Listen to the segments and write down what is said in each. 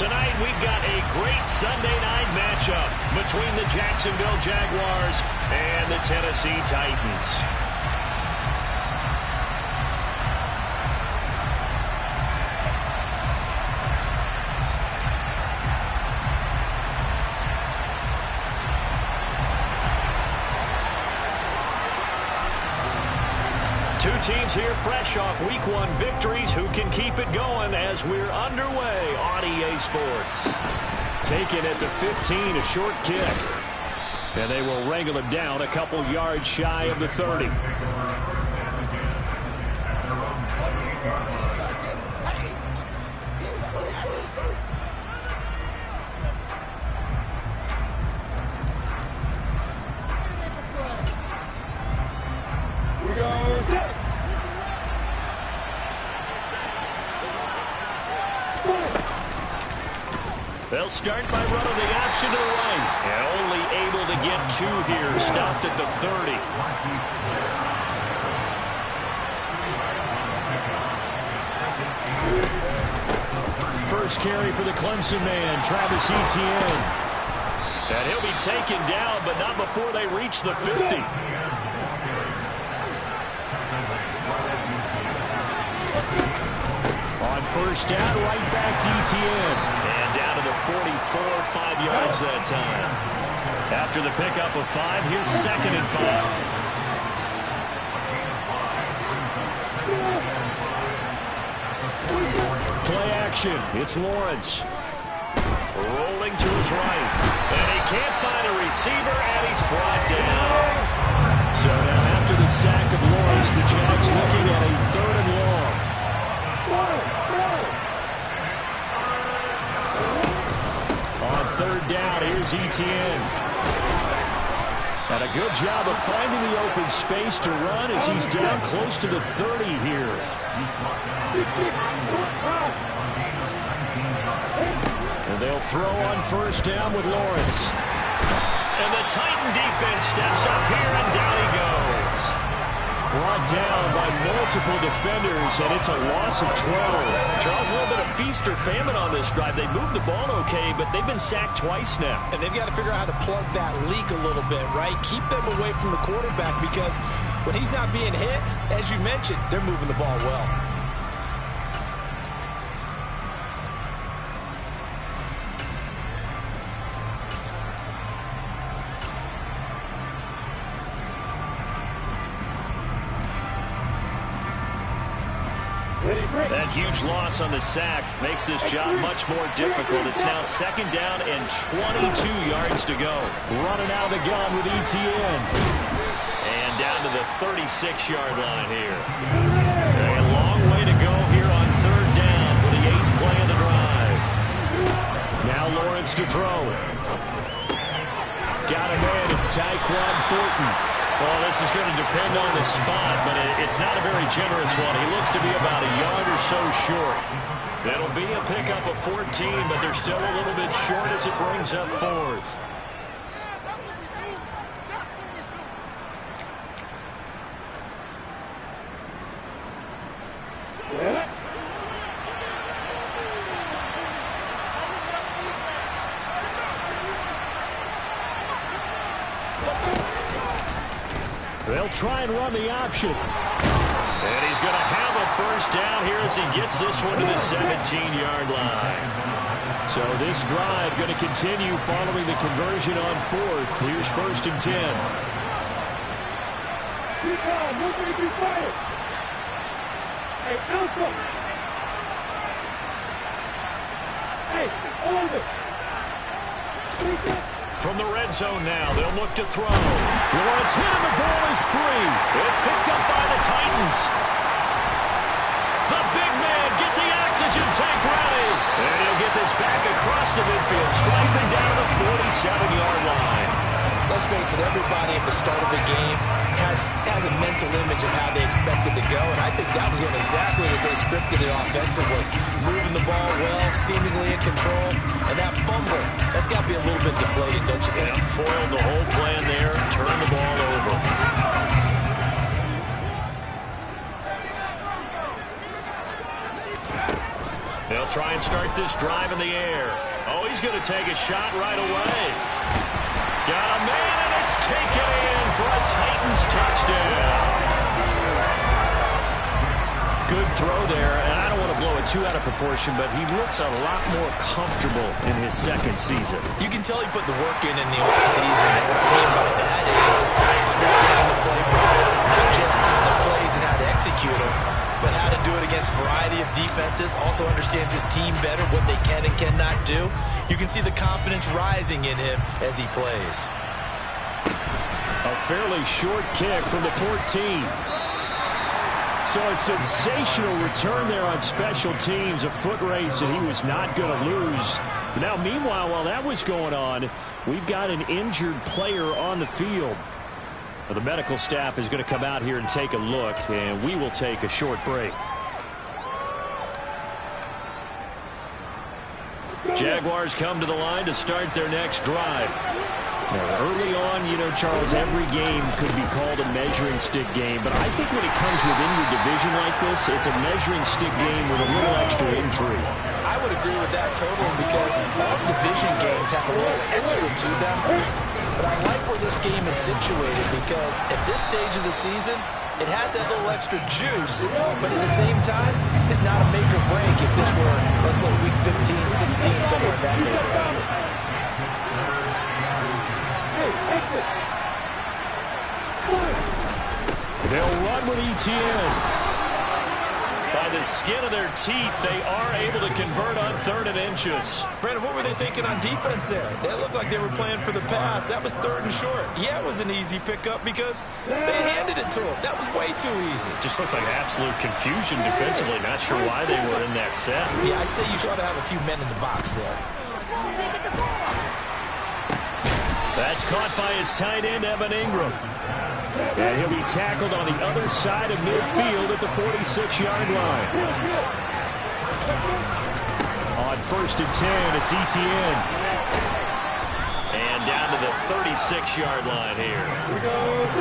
Tonight, we've got a great Sunday night matchup between the Jacksonville Jaguars and the Tennessee Titans. Two teams here fresh off Week 1 victories. Who can keep it going as we're underway on EA Sports? Taken at the 15, a short kick. And they will wrangle him down a couple yards shy of the 30. They'll start by running the option to the right. And only able to get 2 here. Stopped at the 30. First carry for the Clemson man, Travis Etienne. And he'll be taken down, but not before they reach the 50. On first down, right back to Etienne. And down to the 44, 5 yards that time. After the pickup of 5, here's 2nd and 5. Play action. It's Lawrence. Rolling to his right. And he can't find a receiver, and he's brought down. So now after the sack of Lawrence, the Jags looking at a 3rd and long. On 3rd down, here's Etienne. And a good job of finding the open space to run as he's down close to the 30 here. And they'll throw on first down with Lawrence. And the Titan defense steps up here, and down he goes. Brought down by multiple defenders, and it's a loss of 12. Charles, a little bit of feast or famine on this drive. They moved the ball okay, but they've been sacked twice now. And they've got to figure out how to plug that leak a little bit, right? Keep them away from the quarterback, because when he's not being hit, as you mentioned, they're moving the ball well. That huge loss on the sack makes this job much more difficult. It's now 2nd down and 22 yards to go. Running out of the gun with Etienne. And down to the 36-yard line here. A long way to go here on 3rd down for the 8th play of the drive. Now Lawrence to throw. Got him in. It's Tyquan Thornton. Well, this is going to depend on the spot, but it's not a very generous one. He looks to be about a yard or so short. It'll be a pickup of 14, but they're still a little bit short as it brings up 4th. They'll try and run the option. And he's going to have a first down here as he gets this one to the 17-yard line. So this drive going to continue following the conversion on 4th. Here's 1st and 10. From the red zone now, they'll look to throw. Lawrence hit him, the ball is free. It's picked up by the Titans. The big man, get the oxygen tank ready. And he'll get this back across the midfield, striping down the 47-yard line. Let's face it, everybody at the start of the game has a mental image of how they expect it to go, and I think that was going exactly as they scripted it offensively. Moving the ball well, seemingly in control, and that fumble, that's got to be a little bit deflating, don't you think? Yeah, foiled the whole plan there, turned the ball over. They'll try and start this drive in the air. Oh, he's going to take a shot right away. Got a man, and it's taken in for a Titans touchdown. Good throw there, and I don't want to blow it too out of proportion, but he looks a lot more comfortable in his second season. You can tell he put the work in the offseason, and what I mean by that is understanding the playbook, not just the plays and how to execute them, but how to do it against a variety of defenses, also understands his team better, what they can and cannot do. You can see the confidence rising in him as he plays. A fairly short kick from the 14. So a sensational return there on special teams, a foot race that he was not going to lose. Now, meanwhile, while that was going on, we've got an injured player on the field. Well, the medical staff is going to come out here and take a look, and we will take a short break. Jaguars come to the line to start their next drive. Now, early on, you know, Charles, every game could be called a measuring stick game, but I think when it comes within your division like this, it's a measuring stick game with a little extra intrigue. I would agree with that totally because all division games have a little extra to them. But I like where this game is situated because at this stage of the season, it has that little extra juice, but at the same time, it's not a make or break if this were, let's say, week 15, 16, somewhere in that neighborhood. They'll run with ETN. By the skin of their teeth, they are able to convert on 3rd and inches. Brandon, what were they thinking on defense there? They looked like they were playing for the pass. That was 3rd and short. Yeah, it was an easy pickup because they handed it to him. That was way too easy. Just looked like absolute confusion defensively. Not sure why they were in that set. Yeah, I'd say you ought to have a few men in the box there. That's caught by his tight end, Evan Ingram. And he'll be tackled on the other side of midfield at the 46-yard line. On 1st and 10, it's ETN. And down to the 36-yard line here.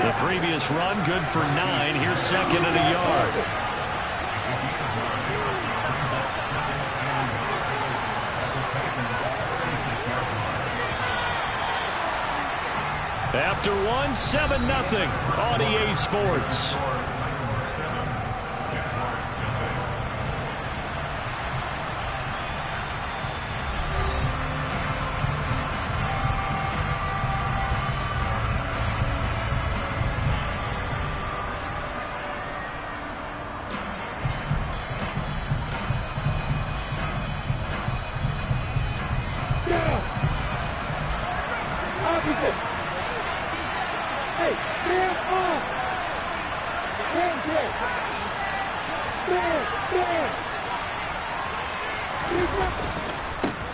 The previous run, good for 9. Here's 2nd and a yard. After one, 7-0 on EA Sports.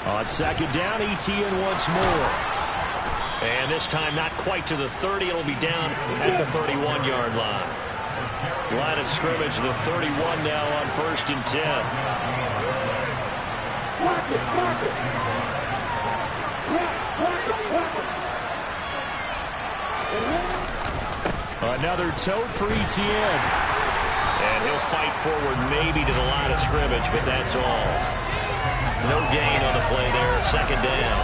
On 2nd down, ETN once more. And this time not quite to the 30. It'll be down at the 31-yard line. Line of scrimmage, the 31 now on 1st and 10. Another tote for ETN. And he'll fight forward maybe to the line of scrimmage, but that's all. No gain on the play there, 2nd down.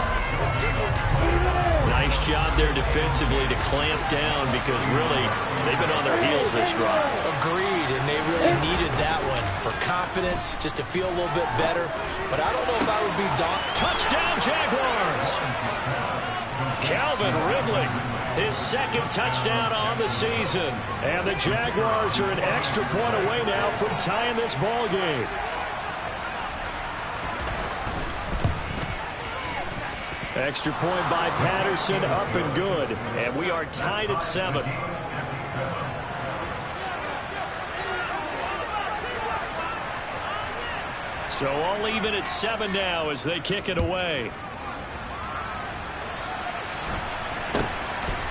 Nice job there defensively to clamp down because really they've been on their heels this drive. Agreed, and they really needed that one for confidence, just to feel a little bit better. But I don't know if I would be daunted. Touchdown, Jaguars! Calvin Ridley, his 2nd touchdown on the season. And the Jaguars are an extra point away now from tying this ball game. Extra point by Patterson, up and good. And we are tied at 7. So all even at 7 now as they kick it away.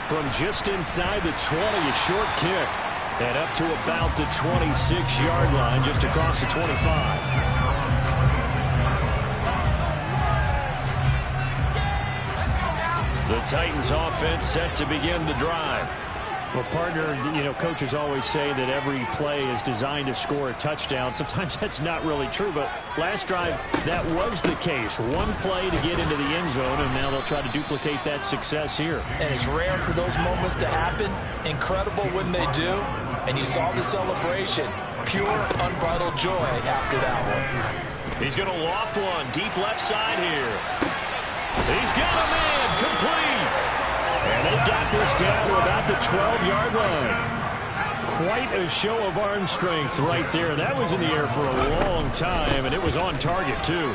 From just inside the 20, a short kick. And up to about the 26-yard line, just across the 25. The Titans offense set to begin the drive. Well, partner, you know, coaches always say that every play is designed to score a touchdown. Sometimes that's not really true, but last drive, that was the case. One play to get into the end zone, and now they'll try to duplicate that success here. And it's rare for those moments to happen. Incredible when they do. And you saw the celebration. Pure, unbridled joy after that one. He's going to loft one deep left side here. He's got a man complete. And they've got this down to about the 12-yard line. Quite a show of arm strength right there. That was in the air for a long time, and it was on target, too.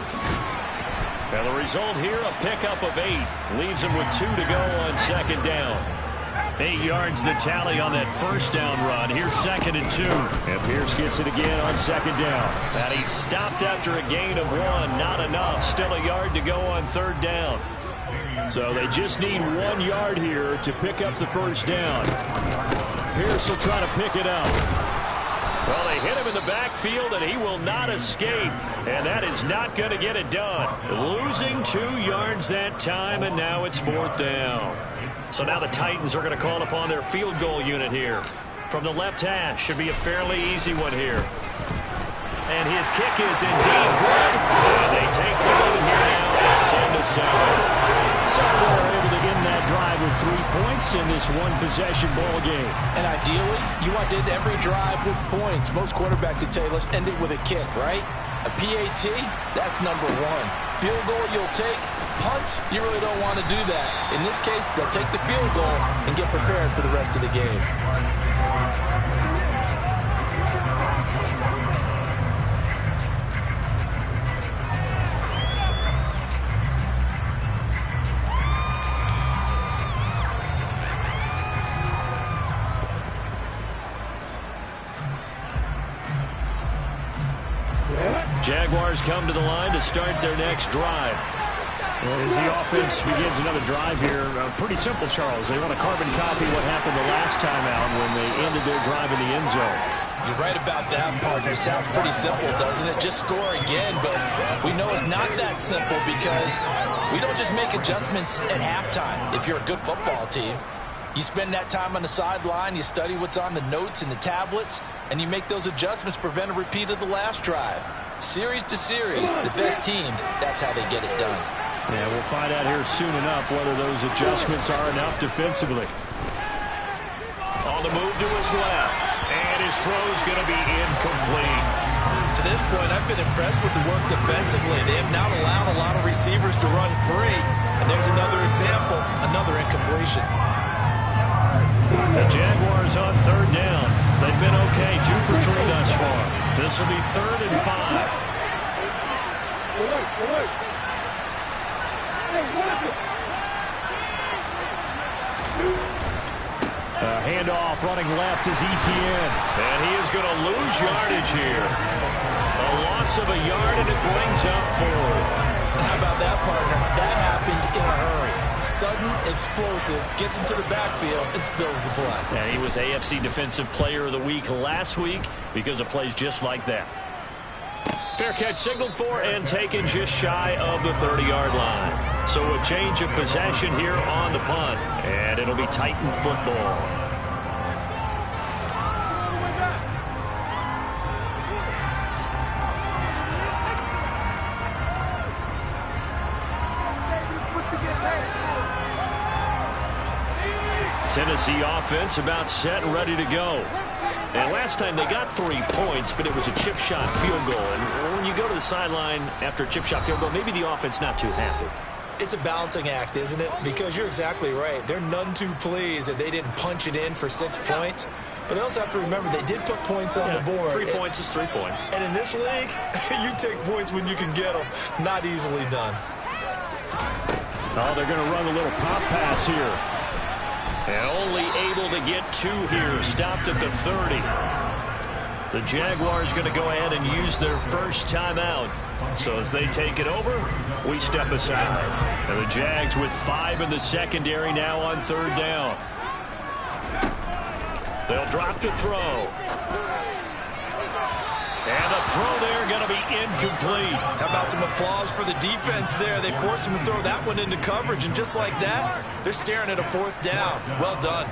And the result here, a pickup of 8. Leaves him with 2 to go on second down. 8 yards the tally on that first down run. Here's 2nd and 2. And Pierce gets it again on second down. And he stopped after a gain of 1. Not enough. Still a yard to go on third down. So they just need 1 yard here to pick up the first down. Pierce will try to pick it up. Well, they hit him in the backfield, and he will not escape. And that is not going to get it done. Losing 2 yards that time, and now it's 4th down. So now the Titans are going to call upon their field goal unit here. From the left hash, should be a fairly easy one here. And his kick is indeed good. And they take the lead here now at 10-7. So they're able to end that drive with 3 points in this one-possession ball game. And ideally, you want to end every drive with points. Most quarterbacks would tell you, let's end it with a kick, right? A PAT, that's number 1. Field goal, you'll take. Punts, you really don't want to do that. In this case, they'll take the field goal and get prepared for the rest of the game. Jaguars come to the line to start their next drive. Well, as the offense begins another drive here, pretty simple, Charles. They want to carbon copy what happened the last time out when they ended their drive in the end zone. You're right about that, partner. Sounds pretty simple, doesn't it? Just score again, but we know it's not that simple because we don't just make adjustments at halftime if you're a good football team. You spend that time on the sideline, you study what's on the notes and the tablets, and you make those adjustments to prevent a repeat of the last drive. Series to series, the best teams, that's how they get it done. Yeah, we'll find out here soon enough whether those adjustments are enough defensively. On the move to his left, and his throw's going to be incomplete. To this point, I've been impressed with the work defensively. They have not allowed a lot of receivers to run free. And there's another example, another incompletion. The Jaguars on third down. They've been okay, 2 for 3 thus far. This will be 3rd and 5. Handoff running left is Etienne. And he is going to lose yardage here. A loss of a yard, and it brings up 4th. How about that, partner? That happened in a hurry. Sudden, explosive, gets into the backfield, and spills the play. And he was AFC Defensive Player of the Week last week because of plays just like that. Fair catch signaled for and taken just shy of the 30-yard line. So a change of possession here on the punt, and it'll be Titan football. Tennessee offense about set and ready to go. And last time they got 3 points, but it was a chip shot field goal. And when you go to the sideline after a chip shot field goal, maybe the offense not too happy. It's a balancing act, isn't it? Because you're exactly right. They're none too pleased that they didn't punch it in for 6 points. But they also have to remember they did put points on the board. 3 points is 3 points. And in this league, you take points when you can get them. Not easily done. Oh, they're going to run a little pop pass here. And only able to get 2 here. Stopped at the 30. The Jaguars going to go ahead and use their first timeout. So as they take it over, we step aside. And the Jags with 5 in the secondary now on third down. They'll drop to throw. And the throw there going to be incomplete. How about some applause for the defense there? They forced him to throw that one into coverage, and just like that, they're staring at a 4th down. Well done.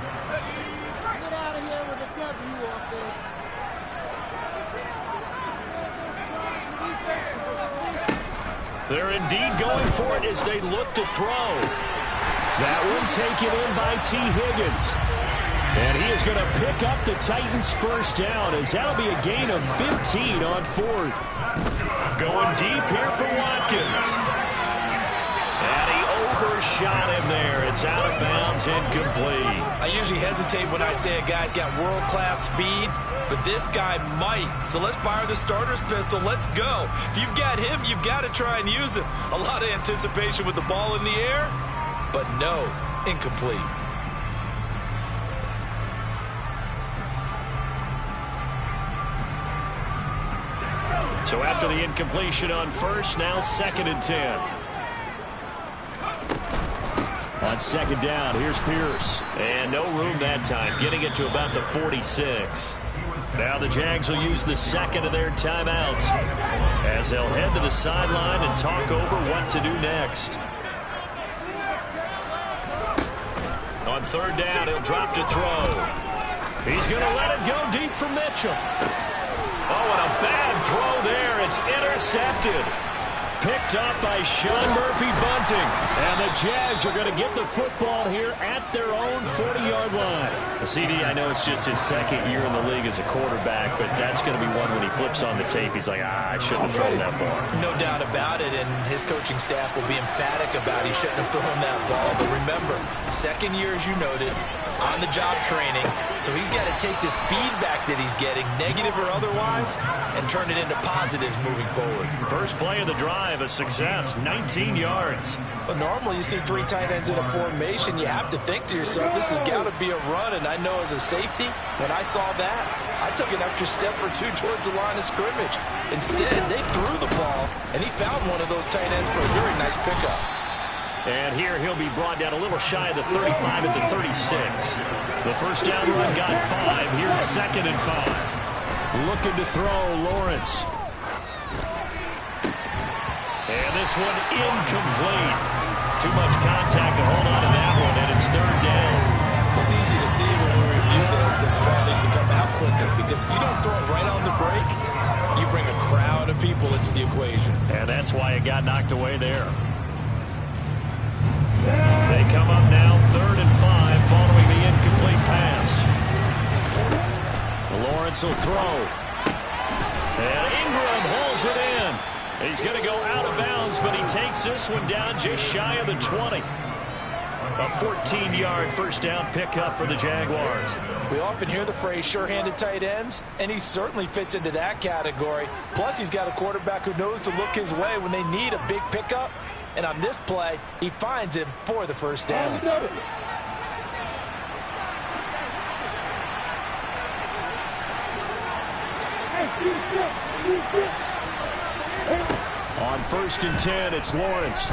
They're indeed going for it as they look to throw. That one taken in by T. Higgins. And he is going to pick up the Titans' first down, as that'll be a gain of 15 on fourth. Going deep here for Watkins. And he overshot him there. It's out of bounds, incomplete. I usually hesitate when I say a guy's got world-class speed, but this guy might. So let's fire the starter's pistol. Let's go. If you've got him, you've got to try and use him. A lot of anticipation with the ball in the air, but no, incomplete. So after the incompletion on first, now 2nd and 10. On 2nd down, here's Pierce. And no room that time, getting it to about the 46. Now the Jags will use the second of their timeouts as they'll head to the sideline and talk over what to do next. On 3rd down, he'll drop to throw. He's going to let it go deep for Mitchell. Oh, and a bad throw there. It's intercepted. Picked up by Sean Murphy-Bunting. And the Jags are going to get the football here at their own 40-yard line. The CD, I know it's just his 2nd year in the league as a quarterback, but that's going to be one when he flips on the tape. He's like, I shouldn't have thrown that ball. No doubt about it, and his coaching staff will be emphatic about he shouldn't have thrown that ball. But remember, 2nd year, as you noted, on-the-job training, so he's got to take this feedback that he's getting, negative or otherwise, and turn it into positives moving forward. First play of the drive, a success, 19 yards. But normally you see 3 tight ends in a formation, you have to think to yourself, this has got to be a run, and I know as a safety, when I saw that, I took an extra step or 2 towards the line of scrimmage. Instead, they threw the ball, and he found one of those tight ends for a very nice pickup. And here he'll be brought down a little shy of the 35 at the 36. The first down run got 5. Here's 2nd and 5. Looking to throw, Lawrence. And this one incomplete. Too much contact to hold on to that one, and it's 3rd down. It's easy to see when we review this that the ball needs to come out quicker, because if you don't throw it right on the break, you bring a crowd of people into the equation. And that's why it got knocked away there. They come up now 3rd and 5 following the incomplete pass. Lawrence will throw. And Ingram hauls it in. He's going to go out of bounds, but he takes this one down just shy of the 20. A 14-yard first down pickup for the Jaguars. We often hear the phrase sure-handed tight ends, and he certainly fits into that category. Plus, he's got a quarterback who knows to look his way when they need a big pickup. And on this play, he finds him for the first down. On 1st and 10, it's Lawrence.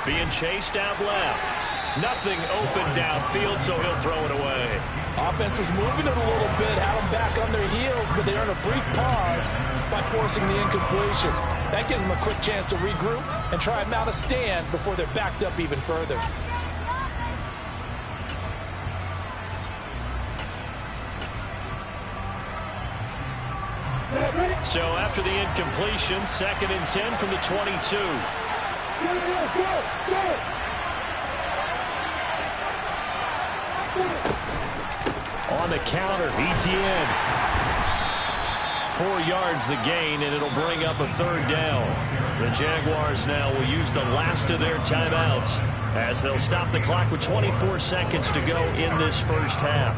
Being chased out left. Nothing open downfield, so he'll throw it away. Offense was moving it a little bit, had them back on their heels, but they earn a brief pause by forcing the incompletion. That gives them a quick chance to regroup and try and mount a stand before they're backed up even further. So after the incompletion, 2nd and 10 from the 22. On the counter, ETN. 4 yards the gain, and it'll bring up a 3rd down. The Jaguars now will use the last of their timeouts as they'll stop the clock with 24 seconds to go in this first half.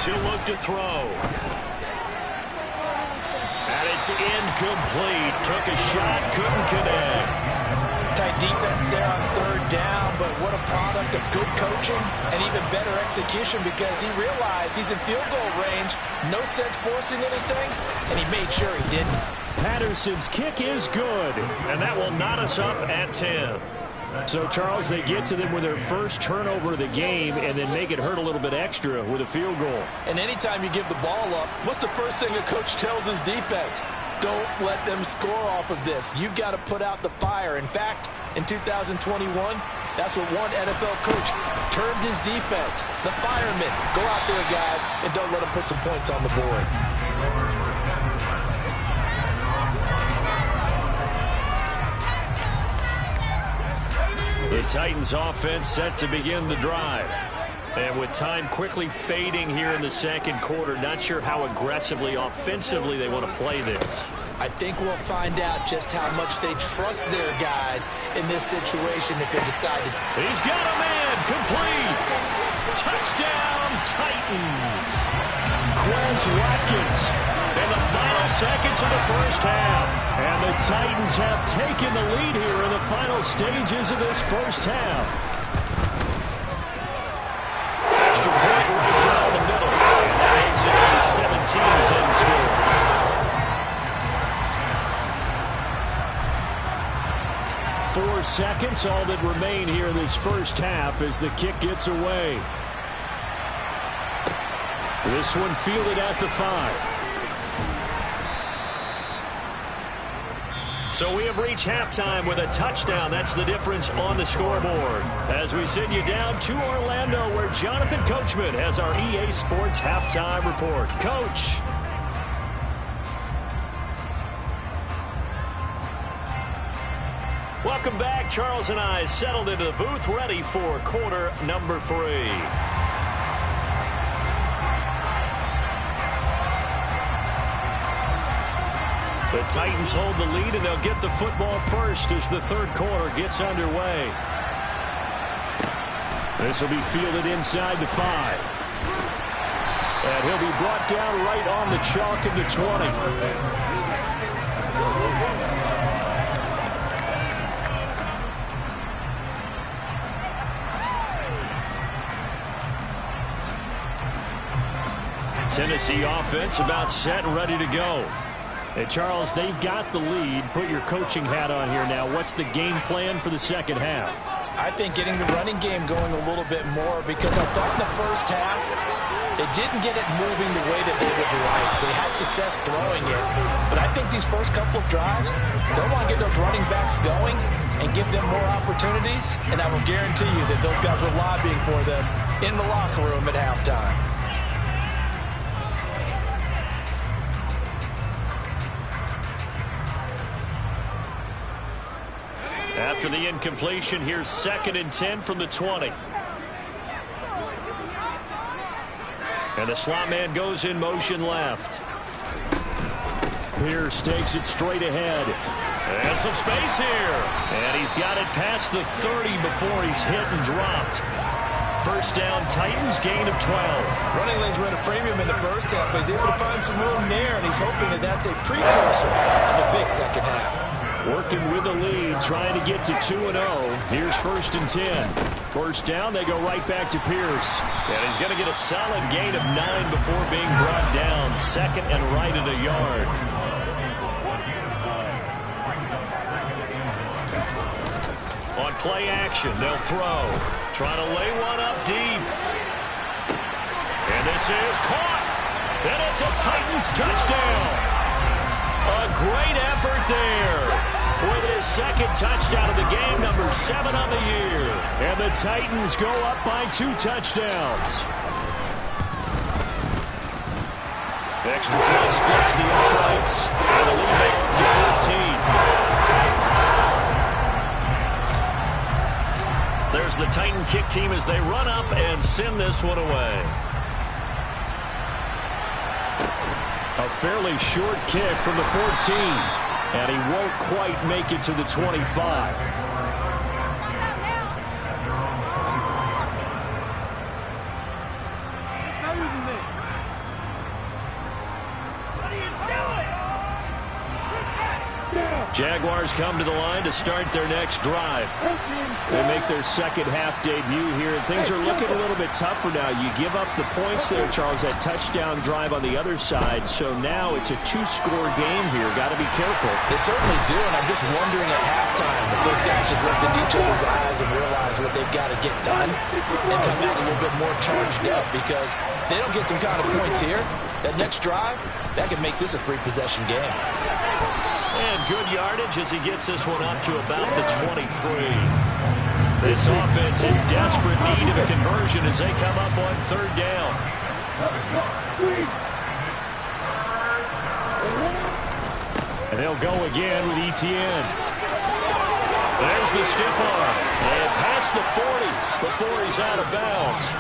He'll look to throw. And it's incomplete. Took a shot, couldn't connect. Tight defense there on third down, but what a product of good coaching and even better execution because he realized he's in field goal range. No sense forcing anything, and he made sure he didn't. Patterson's kick is good, and that will knot us up at 10. So, Charles, they get to them with their first turnover of the game and then make it hurt a little bit extra with a field goal. And anytime you give the ball up, what's the first thing a coach tells his defense? Don't let them score off of this. You've got to put out the fire. In fact, in 2021, that's what one NFL coach termed his defense. The firemen. Go out there, guys, and don't let them put some points on the board. The Titans offense set to begin the drive. And with time quickly fading here in the second quarter, not sure how aggressively, offensively they want to play this. I think we'll find out just how much they trust their guys in this situation if they decide to. He's got a man, complete. Touchdown, Titans. Quez Watkins in the final seconds of the first half. And the Titans have taken the lead here in the final stages of this first half. Extra point right down the middle. And that makes it a 17-10 score. Four seconds, all that remain here in this first half as the kick gets away. This one fielded at the 5. So we have reached halftime with a touchdown. That's the difference on the scoreboard. As we send you down to Orlando, where Jonathan Coachman has our EA Sports halftime report. Coach. Welcome back. Charles and I settled into the booth, ready for quarter number 3. The Titans hold the lead, and they'll get the football first as the third quarter gets underway. This will be fielded inside the 5. And he'll be brought down right on the chalk of the 20. Tennessee offense about set and ready to go. Hey, Charles, they've got the lead. Put your coaching hat on here now. What's the game plan for the second half? I think getting the running game going a little bit more because I thought in the first half they didn't get it moving the way that they would like. They had success throwing it, but I think these first couple of drives, they'll want to get those running backs going and give them more opportunities, and I will guarantee you that those guys were lobbying for them in the locker room at halftime. After the incompletion, here's 2nd and 10 from the 20. And the slot man goes in motion left. Pierce takes it straight ahead. And some space here. And he's got it past the 30 before he's hit and dropped. First down, Titans, gain of 12. Running lanes were at a premium in the first half, but he's able to find some room there, and he's hoping that that's a precursor of a big second half. Working with the lead, trying to get to 2-0. Here's 1st and 10. First down, they go right back to Pierce. And he's going to get a solid gain of 9 before being brought down. 2nd and right at a yard. On play action, they'll throw. Trying to lay one up deep. And this is caught. And it's a Titans touchdown. A great effort there. With his 2nd touchdown of the game, number 7 on the year. And the Titans go up by 2 touchdowns. Extra point splits the uprights. And the lead back to 14. There's the Titan kick team as they run up and send this one away. A fairly short kick from the 14. And he won't quite make it to the 25. What are you doing? Jaguars come to the line to start their next drive. They make their second half debut here, and things are looking a little bit tougher now. You give up the points there, Charles, that touchdown drive on the other side, so now it's a two-score game here. Got to be careful. They certainly do, and I'm just wondering at halftime if those guys just looked in each other's eyes and realize what they've got to get done and come out a little bit more charged up, because if they don't get some kind of points here, that next drive, that could make this a free-possession game. And good yardage as he gets this one up to about the 23. This offense in desperate need of a conversion as they come up on third down. And they'll go again with Etienne. There's the stiff arm. And past the 40 before he's out of bounds.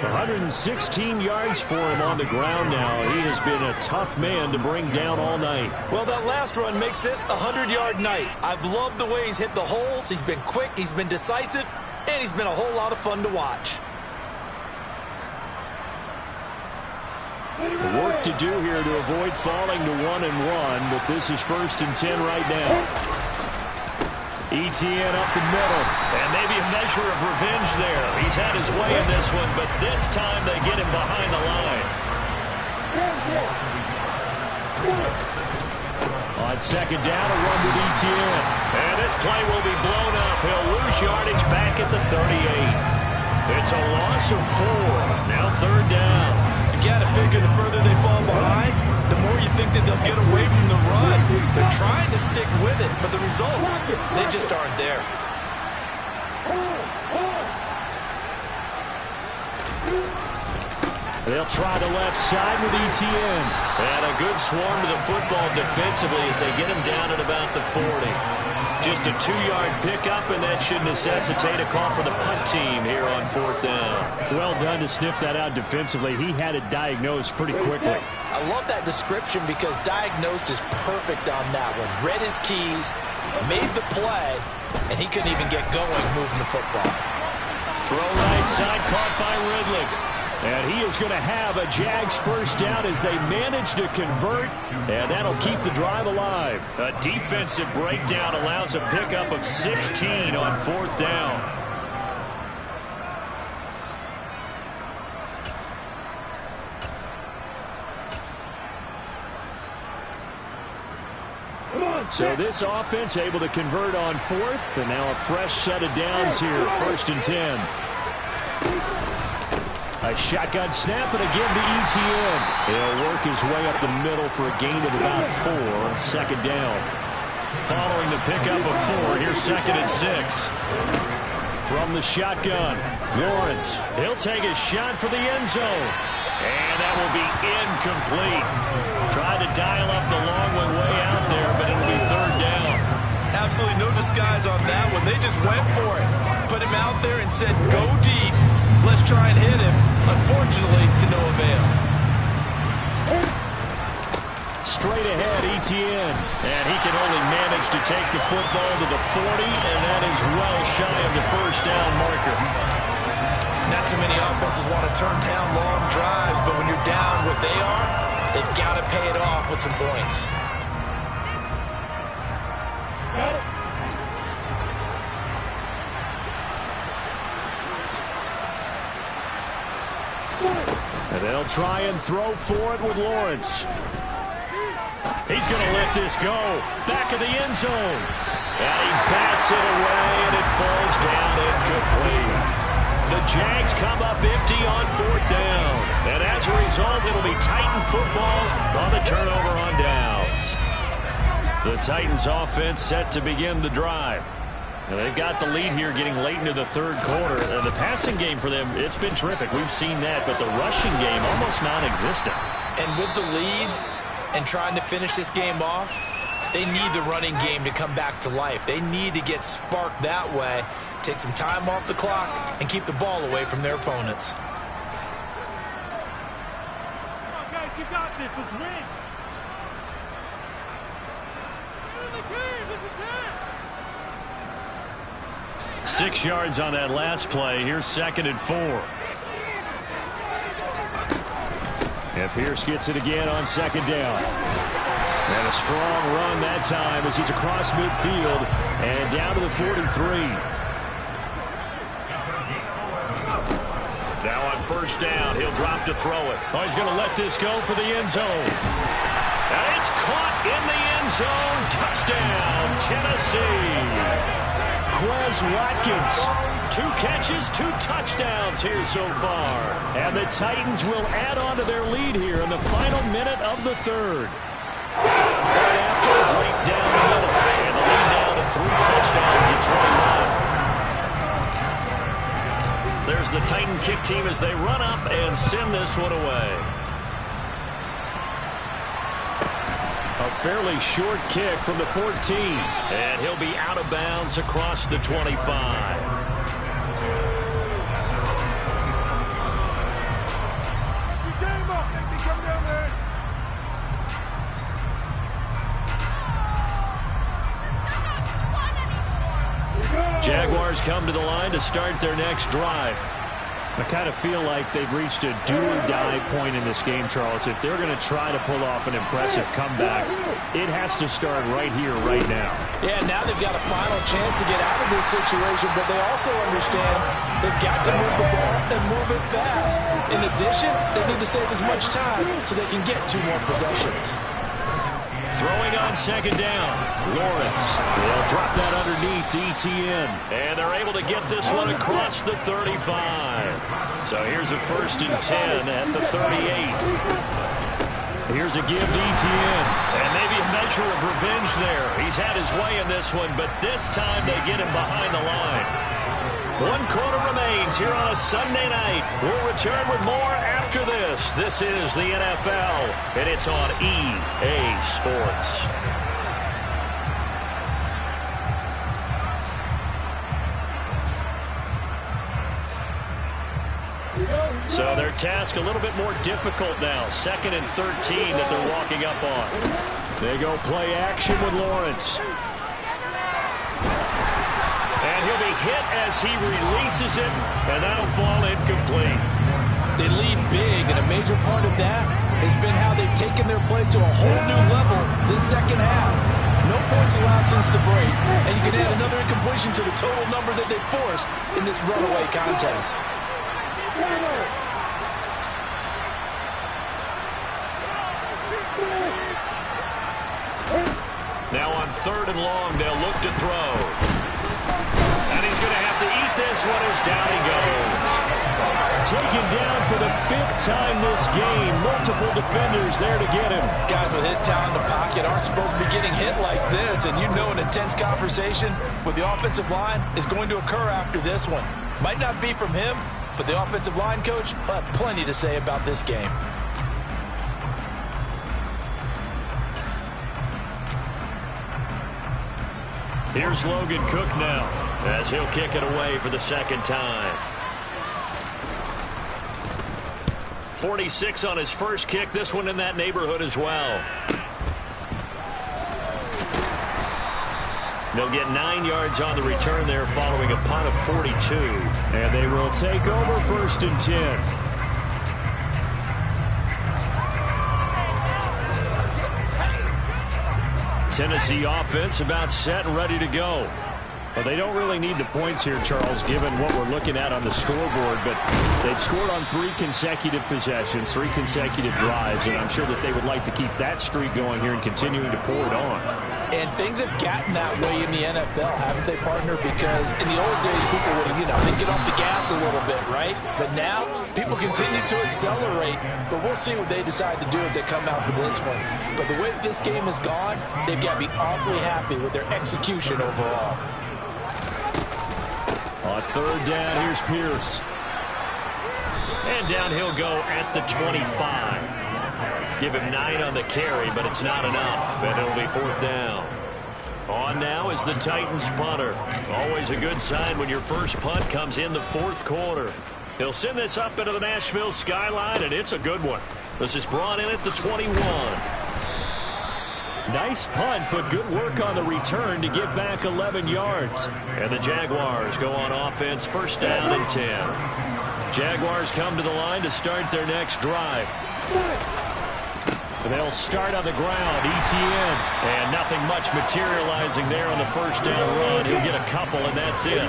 116 yards for him on the ground now. He has been a tough man to bring down all night. Well, that last run makes this a 100-yard night. I've loved the way he's hit the holes. He's been quick, he's been decisive, and he's been a whole lot of fun to watch. Work to do here to avoid falling to 1-1, but this is 1st and 10 right now. Etienne up the middle, and maybe a measure of revenge there. He's had his way in this one, but this time they get him behind the line. On second down, a run with Etienne. And this play will be blown up. He'll lose yardage back at the 38. It's a loss of 4. Now third down. You got to figure the further they fall behind, the more you think that they'll get away from the run. They're trying to stick with it, but the results, they just aren't there. They'll try the left side with Etienne. And a good swarm to the football defensively as they get him down at about the 40. Just a 2-yard pickup, and that should necessitate a call for the punt team here on 4th down. Well done to sniff that out defensively. He had it diagnosed pretty quickly. I love that description because diagnosed is perfect on that one. Read his keys, made the play, and he couldn't even get going moving the football. Throw right side, caught by Ridley. And he is going to have a Jags first down as they manage to convert, and that'll keep the drive alive. A defensive breakdown allows a pickup of 16 on 4th down. So this offense able to convert on 4th, and now a fresh set of downs here, 1st and 10. A shotgun snap, and again to Etienne. He'll work his way up the middle for a gain of about 4. 2nd down. Following the pickup of 4, here's 2nd and 6. From the shotgun, Lawrence. He'll take a shot for the end zone. And that will be incomplete. Tried to dial up the long way out there, but it'll be 3rd down. Absolutely no disguise on that one. They just went for it. Put him out there and said, go deep. Let's try and hit him. Unfortunately, to no avail. Straight ahead, Etienne. And he can only manage to take the football to the 40, and that is well shy of the first down marker. Not too many offenses want to turn down long drives, but when you're down what they are, they've got to pay it off with some points. And they'll try and throw for it with Lawrence. He's going to let this go. Back of the end zone. And he bats it away, and it falls down incomplete. The Jags come up empty on 4th down. And as a result, it'll be Titan football on the turnover on downs. The Titans offense set to begin the drive. And they've got the lead here getting late into the 3rd quarter. The passing game for them, it's been terrific. We've seen that, but the rushing game almost non-existent. And with the lead and trying to finish this game off, they need the running game to come back to life. They need to get sparked that way, take some time off the clock, and keep the ball away from their opponents. Come on, guys, you got this. Let's win. Get in the game. This is it. 6 yards on that last play. Here's 2nd and 4. And Pierce gets it again on 2nd down. And a strong run that time as he's across midfield and down to the 43. Now on first down, he'll drop to throw it. Oh, he's going to let this go for the end zone. And it's caught in the end zone. Touchdown, Tennessee. Quez Watkins. 2 catches, 2 touchdowns here so far. And the Titans will add on to their lead here in the final minute of the third. Right after, right down the middle. And the lead now to 3 touchdowns at 21. There's the Titan kick team as they run up and send this one away. A fairly short kick from the 14. And he'll be out of bounds across the 25. Jaguars come to the line to start their next drive. I kind of feel like they've reached a do-or-die point in this game, Charles. If they're going to try to pull off an impressive comeback, it has to start right here, right now. Yeah, now they've got a final chance to get out of this situation, but they also understand they've got to move the ball and move it fast. In addition, they need to save as much time so they can get 2 more possessions. Throwing on second down. Lawrence will drop that underneath to ETN. And they're able to get this one across the 35. So here's a 1st and 10 at the 38. Here's a give to ETN. And maybe a measure of revenge there. He's had his way in this one, but this time they get him behind the line. 1 quarter remains here on a Sunday night. We'll return with more after this. This is the NFL, and it's on EA Sports. So their task a little bit more difficult now. 2nd and 13 that they're walking up on. They go play action with Lawrence. And he'll be hit as he releases it, and that'll fall incomplete. They lead big, and a major part of that has been how they've taken their play to a whole new level this second half. No points allowed since the break, and you can add another incompletion to the total number that they forced in this runaway contest. Now on 3rd and long, they'll look to throw. And he's going to have to eat this one as down he goes. Taken down for the 5th time this game. Multiple defenders there to get him. Guys with his talent in the pocket aren't supposed to be getting hit like this, and you know an intense conversation with the offensive line is going to occur after this one. Might not be from him, but the offensive line coach will have plenty to say about this game. Here's Logan Cook now as he'll kick it away for the 2nd time. 46 on his first kick. This one in that neighborhood as well. They'll get 9 yards on the return there following a punt of 42. And they will take over 1st and 10. Tennessee offense about set and ready to go. Well, they don't really need the points here, Charles, given what we're looking at on the scoreboard, but they've scored on 3 consecutive possessions, 3 consecutive drives, and I'm sure that they would like to keep that streak going here and continuing to pour it on. And things have gotten that way in the NFL, haven't they, partner? Because in the old days, people would, they'd get off the gas a little bit, right? But now, people continue to accelerate, but we'll see what they decide to do as they come out for this one. But the way that this game has gone, they've got to be awfully happy with their execution overall. On 3rd down, here's Pierce. And down he'll go at the 25. Give him 9 on the carry, but it's not enough, and it'll be 4th down. On now is the Titans punter. Always a good sign when your first punt comes in the 4th quarter. He'll send this up into the Nashville skyline, and it's a good one. This is brought in at the 21. Nice punt, but good work on the return to get back 11 yards. And the Jaguars go on offense, 1st down and 10. Jaguars come to the line to start their next drive. They'll start on the ground. ETN. And nothing much materializing there on the first down run. He'll get a couple, and that's it.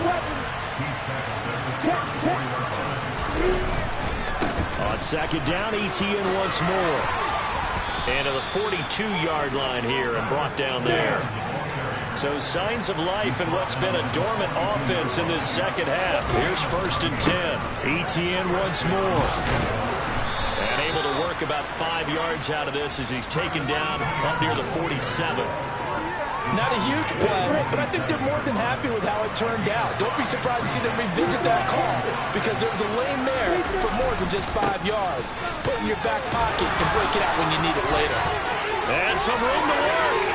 On second down, ETN once more. And to the 42-yard line here and brought down there. So signs of life in what's been a dormant offense in this second half. Here's first and 10. ETN once more. And able to work about 5 yards out of this as he's taken down up near the 47. Not a huge play, but I think they're more than happy with how it turned out. Don't be surprised to see them revisit that call because there was a lane there for more than just 5 yards. Put it in your back pocket and break it out when you need it later. And some room to work.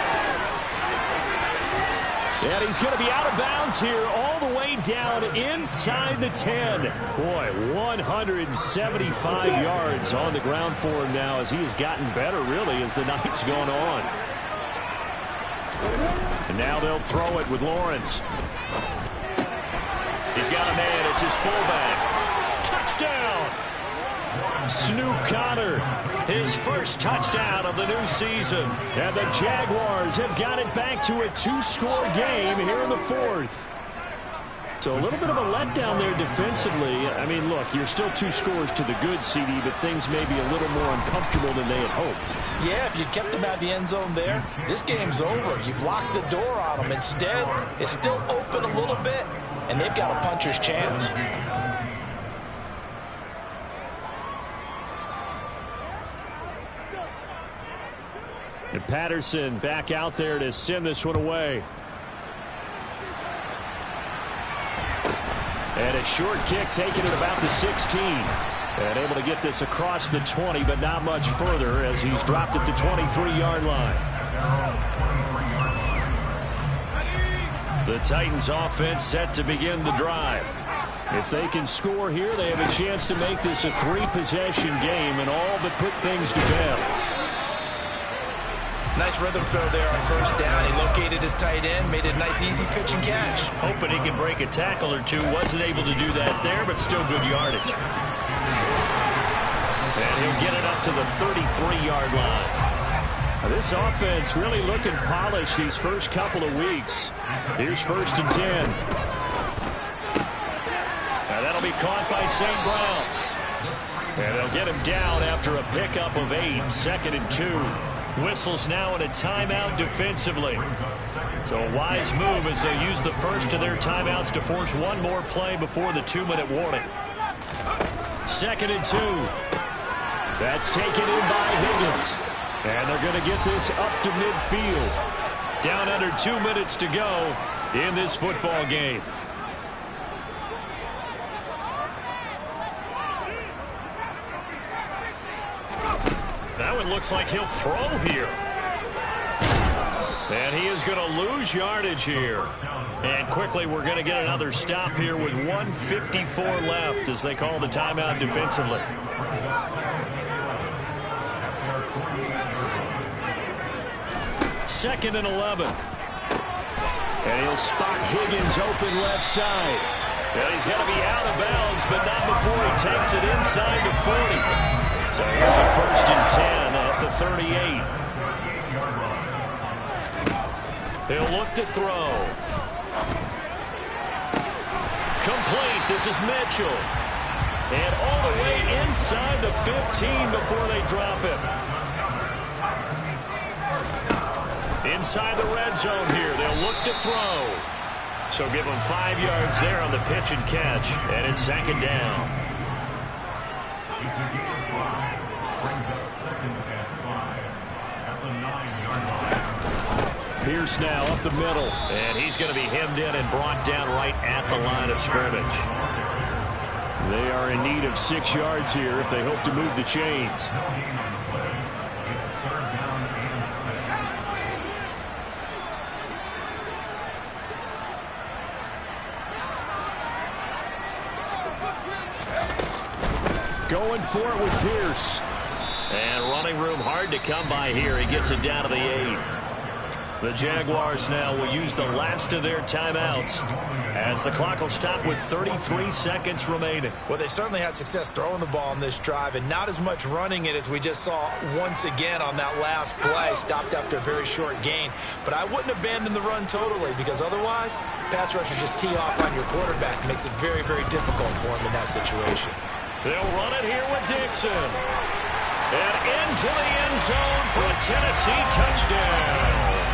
And he's going to be out of bounds here all the way down inside the 10. Boy, 175 yards on the ground for him now as he has gotten better, really, as the night's gone on. And now they'll throw it with Lawrence. He's got a man. It's his fullback. Touchdown! Snoop Connor, his first touchdown of the new season. And the Jaguars have got it back to a 2-score game here in the fourth. So a little bit of a letdown there defensively. I mean, look, you're still 2 scores to the good, CD, but things may be a little more uncomfortable than they had hoped. Yeah, if you kept them out of the end zone there, this game's over. You've locked the door on them. Instead, it's still open a little bit, and they've got a puncher's chance. And Patterson back out there to send this one away. And a short kick taken at about the 16. And able to get this across the 20, but not much further as he's dropped it to 23-yard line. The Titans offense set to begin the drive. If they can score here, they have a chance to make this a 3-possession game and all but put things to bed. Nice rhythm throw there on first down. He located his tight end, made it a nice easy pitch and catch. Hoping he could break a tackle or two. Wasn't able to do that there, but still good yardage. And he'll get it up to the 33-yard line. Now, this offense really looking polished these first couple of weeks. Here's first and 10. Now that'll be caught by St. Brown. And they'll get him down after a pickup of 8. Second and 2. Whistles now in a timeout defensively. So a wise move as they use the first of their timeouts to force one more play before the 2-minute warning. Second and 2. That's taken in by Higgins. And they're going to get this up to midfield. Down under 2 minutes to go in this football game. That one looks like he'll throw here. And he is going to lose yardage here. And quickly we're going to get another stop here with 1:54 left as they call the timeout defensively. Second and 11. And he'll spot Higgins open left side. And he's going to be out of bounds, but not before he takes it inside the 40. So here's a first and 10 at the 38. He'll look to throw. Complete. This is Mitchell. And all the way inside the 15 before they drop him. Inside the red zone here. They'll look to throw. So give him 5 yards there on the pitch and catch. And it's second down. Pierce now up the middle. And he's going to be hemmed in and brought down right at the line of scrimmage. They are in need of 6 yards here if they hope to move the chains. Going for it with Pierce. And running room hard to come by here. He gets it down to the 8. The Jaguars now will use the last of their timeouts as the clock will stop with 33 seconds remaining. Well, they certainly had success throwing the ball on this drive and not as much running it as we just saw once again on that last play. Stopped after a very short gain. But I wouldn't abandon the run totally because otherwise, pass rushers just tee off on your quarterback. Makes it very, very difficult for him in that situation. They'll run it here with Dixon. And into the end zone for a Tennessee touchdown.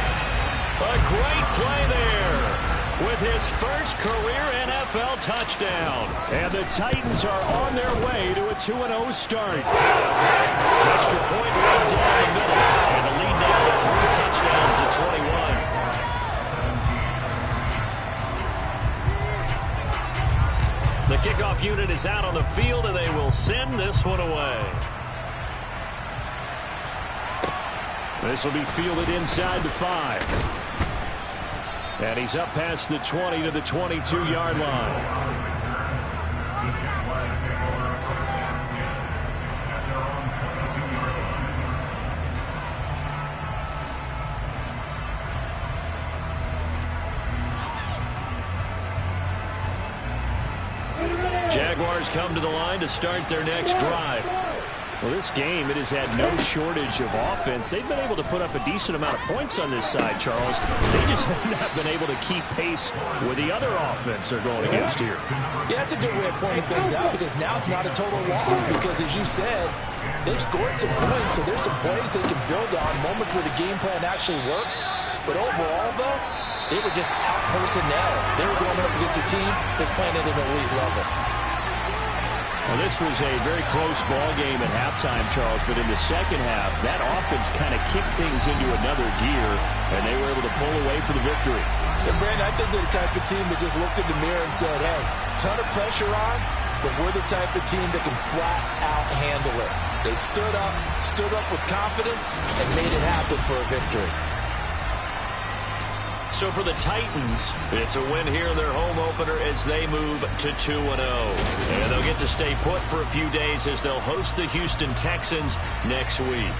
A great play there with his first career NFL touchdown. And the Titans are on their way to a 2-0 start. Extra point right down the middle. And the lead now to 3 touchdowns at 21. The kickoff unit is out on the field, and they will send this one away. This will be fielded inside the 5. And he's up past the 20 to the 22-yard line. Jaguars come to the line to start their next drive. Well, this game, it has had no shortage of offense. They've been able to put up a decent amount of points on this side, Charles. They just have not been able to keep pace with the other offense they're going against here. Yeah, that's a good way of pointing things out because now it's not a total loss because, as you said, they've scored some points, so there's some plays they can build on, moments where the game plan actually worked. But overall, though, they were just out personnel. They were going up against a team that's playing at an elite level. Well, this was a very close ball game at halftime, Charles, but in the second half, that offense kind of kicked things into another gear, and they were able to pull away for the victory. And, Brandon, I think they're the type of team that just looked in the mirror and said, hey, ton of pressure on, but we're the type of team that can flat out handle it. They stood up with confidence, and made it happen for a victory. So for the Titans, it's a win here in their home opener as they move to 2-0. And they'll get to stay put for a few days as they'll host the Houston Texans next week.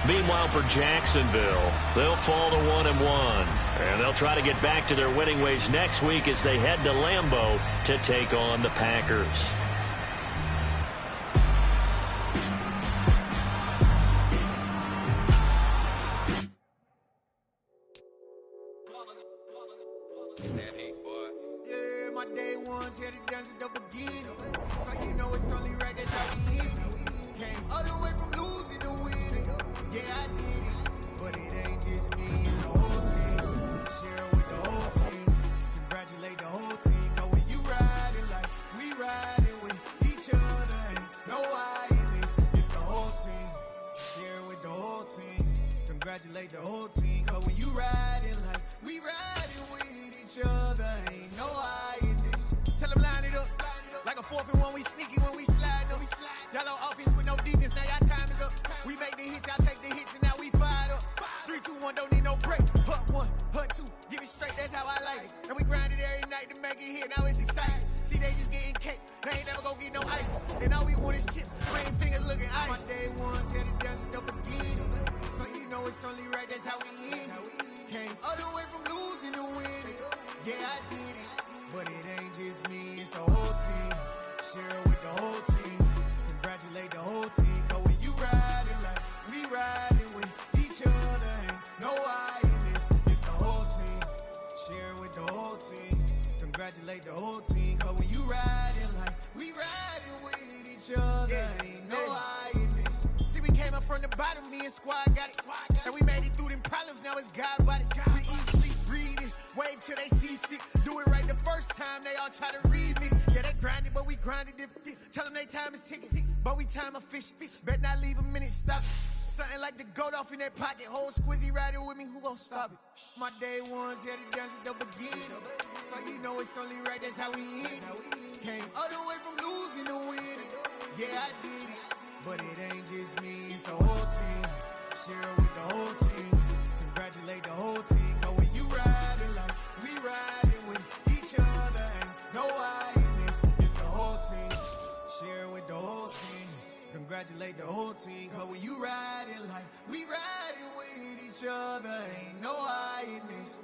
Meanwhile, for Jacksonville, they'll fall to 1-1. And they'll try to get back to their winning ways next week as they head to Lambeau to take on the Packers. Congratulate the whole team, cause when you riding like we riding with each other, ain't no hiding this. Tell them line it up, like a 4th and 1, we sneaky when we slide up. Y'all on offense with no defense, now y'all time is up. We make the hits, y'all take the hits, and now we fired up. 3, 2, 1, don't need no break. Hut 1, hut 2, give it straight, that's how I like it. And we grind it every night to make it hit, now it's exciting. See, they just getting cake, they ain't never gonna get no ice. And all we want is chips, ring fingers looking ice. My day ones had to dance it up again. So you know it's only right, that's how we end. Came all the way from losing to winning. Yeah, I did it, but it ain't just me, it's the whole team. Share it with the whole team. Congratulate the whole team, cause when you riding like we riding with each other, ain't no hiding, it's the whole team. Share it with the whole team. Congratulate the whole team, cause when you riding like we riding with each other, ain't no hiding. See, we came up from the bottom, me and squad got it. And we made it through them problems, now it's God body. We eat, sleep, read this, wave till they see sick. Do it right the first time, they all try to remix. Yeah, they grinded, but we grinded different. Tell them they time is ticking, but we time a fish. Bet not leave a minute, stop it. Something like the goat off in that pocket. Whole squizzy riding with me, who gon' stop it? My day ones had to dance at the beginning. So you know it's only right, that's how we end. Came all the way from losing to winning. Yeah, I did it, but it ain't just me, it's the whole team. Share it with the whole team. Congratulate the whole team, cause when you riding like we riding with each other, ain't no hiding, it's the whole team. Share it with the whole team. Congratulate the whole team, cause when you riding like we riding with each other, ain't no hiding this.